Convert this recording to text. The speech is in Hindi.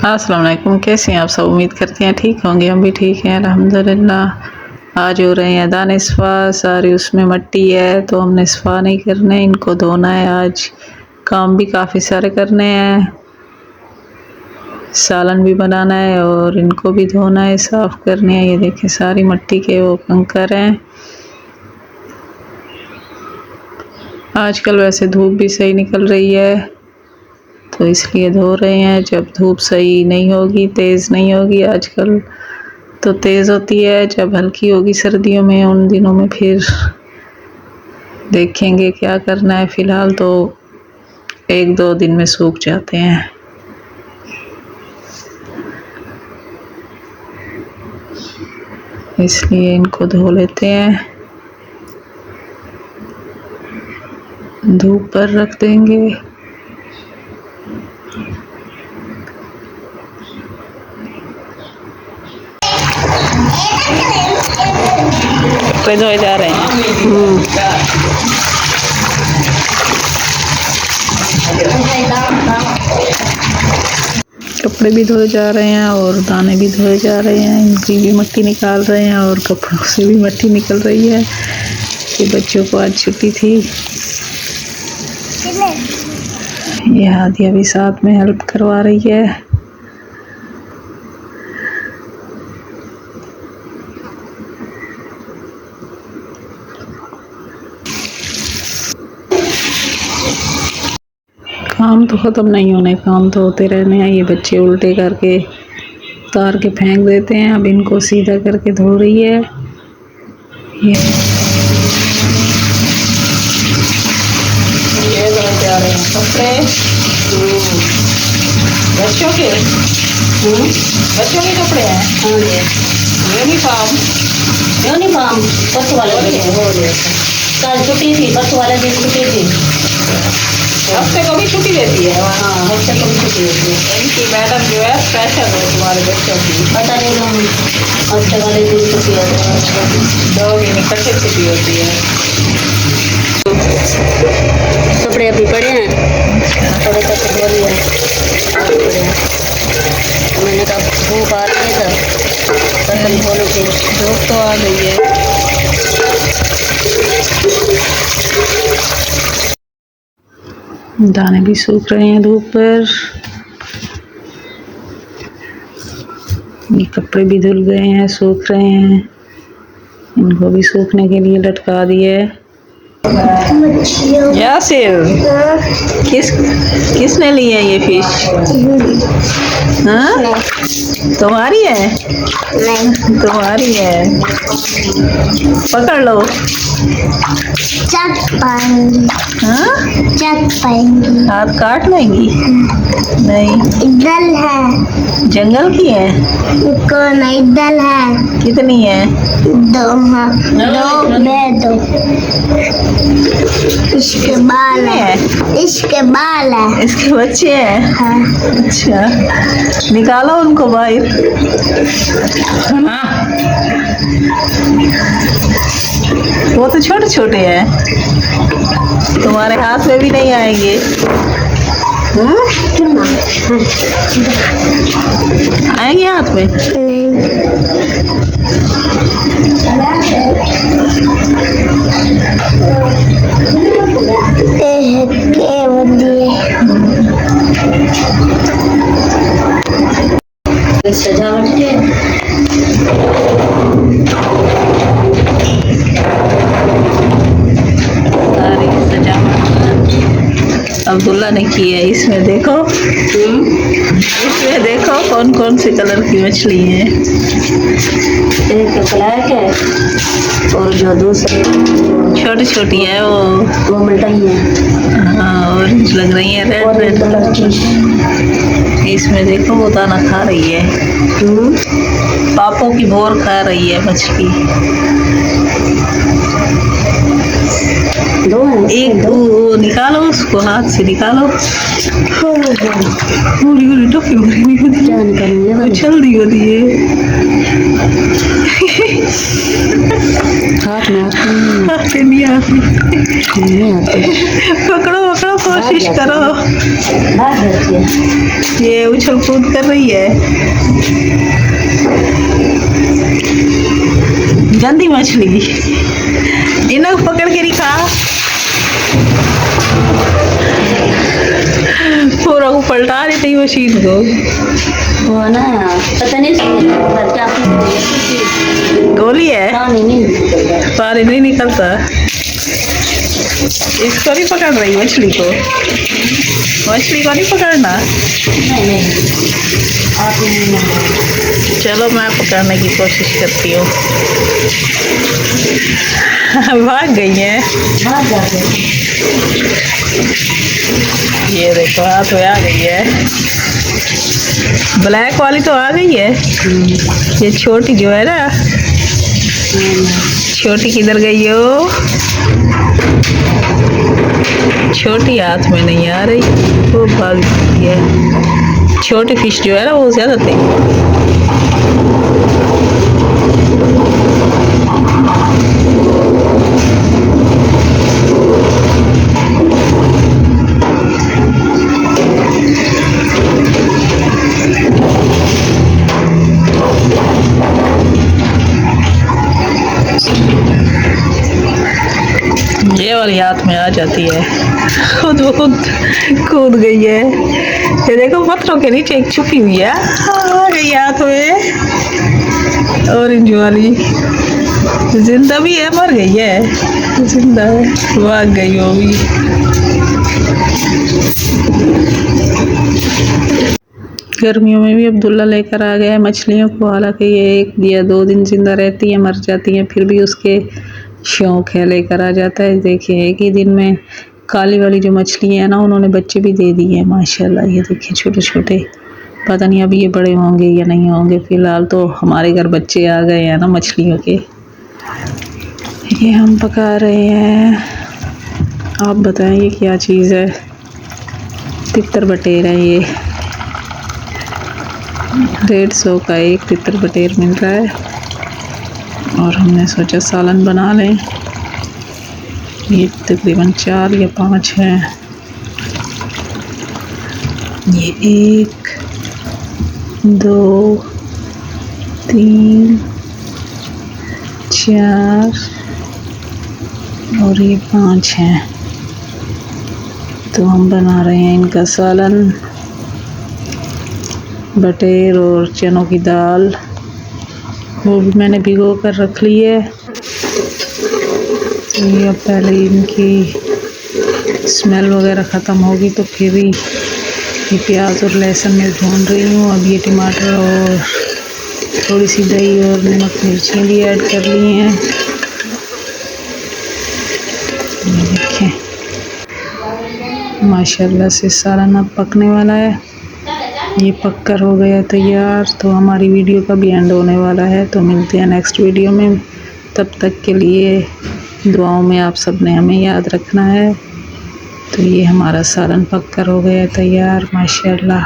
अस्सलाम वालेकुम, कैसे हैं आप सब? उम्मीद करते हैं ठीक होंगे। हम भी ठीक हैं अल्हम्दुलिल्लाह। आज हो रहे हैं दाने सफ़ा, सारी उसमें मिट्टी है तो हमने सफ़ा नहीं करने, इनको धोना है। आज काम भी काफ़ी सारे करने हैं, सालन भी बनाना है और इनको भी धोना है, साफ़ करने हैं। ये देखें सारी मिट्टी के वो कंकर हैं। आजकल वैसे धूप भी सही निकल रही है तो इसलिए धो रहे हैं। जब धूप सही नहीं होगी, तेज़ नहीं होगी, आजकल तो तेज़ होती है, जब हल्की होगी सर्दियों में, उन दिनों में फिर देखेंगे क्या करना है। फ़िलहाल तो 1-2 दिन में सूख जाते हैं। इसलिए इनको धो लेते हैं, धूप पर रख देंगे। कपड़े धोए जा रहे हैं। कपड़े भी धोए जा रहे हैं और दाने भी धोए जा रहे हैं। इनकी भी मिट्टी निकाल रहे हैं और कपड़ों से भी मिट्टी निकल रही है कि बच्चों को आज छुट्टी थी। ये हादिया भी साथ में हेल्प करवा रही है। काम तो ख़त्म नहीं होने, काम तो होते रहने हैं। ये बच्चे उल्टे करके उतार के फेंक देते हैं, अब इनको सीधा करके धो रही है। ये धोते आ रहे हैं कपड़े बच्चों के कपड़े हैं। यूनिफॉर्म परसों वाले कल छुट्टी थी, परसों वाले दिन छुट्टी थी। हफ्ते को भी छुट्टी देती है। हाँ, हफ्ते को भी छुट्टी देती है। इनकी मैडम जो है स्पेशल है तुम्हारे बच्चों की। पता नहीं हम हफ्ते वाले दिन छुट्टी होती है, 2 दिन इकट्ठे छुट्टी होती है। कपड़े अभी पड़े हैं, थोड़े तक धो लिए मैंने कहा धूप आ रही है बर्तन धोने की। धूप तो आ गई है। दाने भी सूख रहे हैं धूप पर। ये कपड़े भी धुल गए हैं, सूख रहे हैं। इनको भी सूखने के लिए लटका दिए। यासिर, किसने ली है ये फिश? हाँ, तुम्हारी है? नहीं, तुम्हारी है। पकड़ लो। चट पाएंगी। हाँ, चट पाएंगी। हाथ काट लेंगी? नहीं, इधर है। जंगल की है? कौन है? इधर है। कितनी है? 2। हाँ, 2 इसके बाल है। इसके बाल है। इसके बच्चे हैं? हाँ। अच्छा, निकालो उनको बाहर। हाँ, वो तो छोटे छोटे हैं, तुम्हारे हाथ में भी नहीं आएंगे। आएंगे हाथ में? सजावट के सारी सजावट अब्दुल्ला ने की है। इसमें देखो, इसमें देखो कौन कौन से कलर की मछली है। एक ब्लैक है और जो दूसरी छोटी छोटी है वो मिठाई है। हाँ, ऑरेंज लग रही है, रेड कलर की। इसमें देखो वो दाना खा रही है, पापों की बोर खा रही है मछली। 2 हैं। एक वो निकालो, उसको हाथ से निकालो। पूरी पूरी टोपी भरी होती, जल्दी होती है। हाथ में आती नहीं आती। पकड़ो पकड़ो, कोशिश करो। ये उछल कूद कर रही है। गंदी मछली, इन्हें पकड़ के दिखा। पूरा को पलटा देती है मशीन को। वो ना पता नहीं क्या गोली है, पानी नहीं निकलता। इसको नहीं पकड़ रही मछली को, मछली को नहीं पकड़ना। नहीं चलो मैं पकड़ने की कोशिश करती हूँ। भाग गई है। भाग जाते। ये देखो हाथ में आ गई है। ब्लैक वाली तो आ गई है। ये छोटी जो है ना, छोटी किधर गई हो? छोटी हाथ में नहीं आ रही, वो भाग गई है। छोटी फिश जो है ना वो ज्यादा तेज। ये वाली हाथ में आ जाती है, खुद वो खुद कूद गई है। ये देखो पत्थरों के नीचे एक छुपी हुई है, आ गई हाथ में। ऑरेंज वाली जिंदा भी है, मर गई है, जिंदा है, भाग गई वो भी। गर्मियों में भी अब्दुल्ला लेकर आ गया है मछलियों को। हालांकि ये 1 या 2 दिन जिंदा रहती है, मर जाती हैं, फिर भी उसके शौक है, लेकर आ जाता है। देखिए एक ही दिन में काली वाली जो मछली है ना, उन्होंने बच्चे भी दे दिए हैं माशाल्लाह। ये देखिए छोटे छोटे, पता नहीं अभी ये बड़े होंगे या नहीं होंगे। फिलहाल तो हमारे घर बच्चे आ गए हैं ना मछलियों के। ये हम पका रहे हैं। आप बताएं ये क्या चीज़ है? तितर बटेर है ये। 150 का एक तितर बटेर मिल रहा है और हमने सोचा सालन बना लें। ये तकरीबन 4 या 5 है। ये 1 2 3 4 और ये 5 हैं। तो हम बना रहे हैं इनका सालन। बटेर और चनों की दाल वो भी मैंने भिगो कर रख ली है। ये अब पहले इनकी स्मेल वगैरह ख़त्म होगी तो फिर ही ये प्याज और लहसुन में भून रही हूँ। अब ये टमाटर और थोड़ी सी दही और नमक मिर्चें भी ऐड कर ली हैं। ये देखें माशाल्लाह से सालन अब पकने वाला है। ये पककर हो गया तैयार। तो हमारी वीडियो का भी एंड होने वाला है, तो मिलते हैं नेक्स्ट वीडियो में। तब तक के लिए दुआओं में आप सब ने हमें याद रखना है। तो ये हमारा सालन पककर हो गया तैयार माशाल्लाह।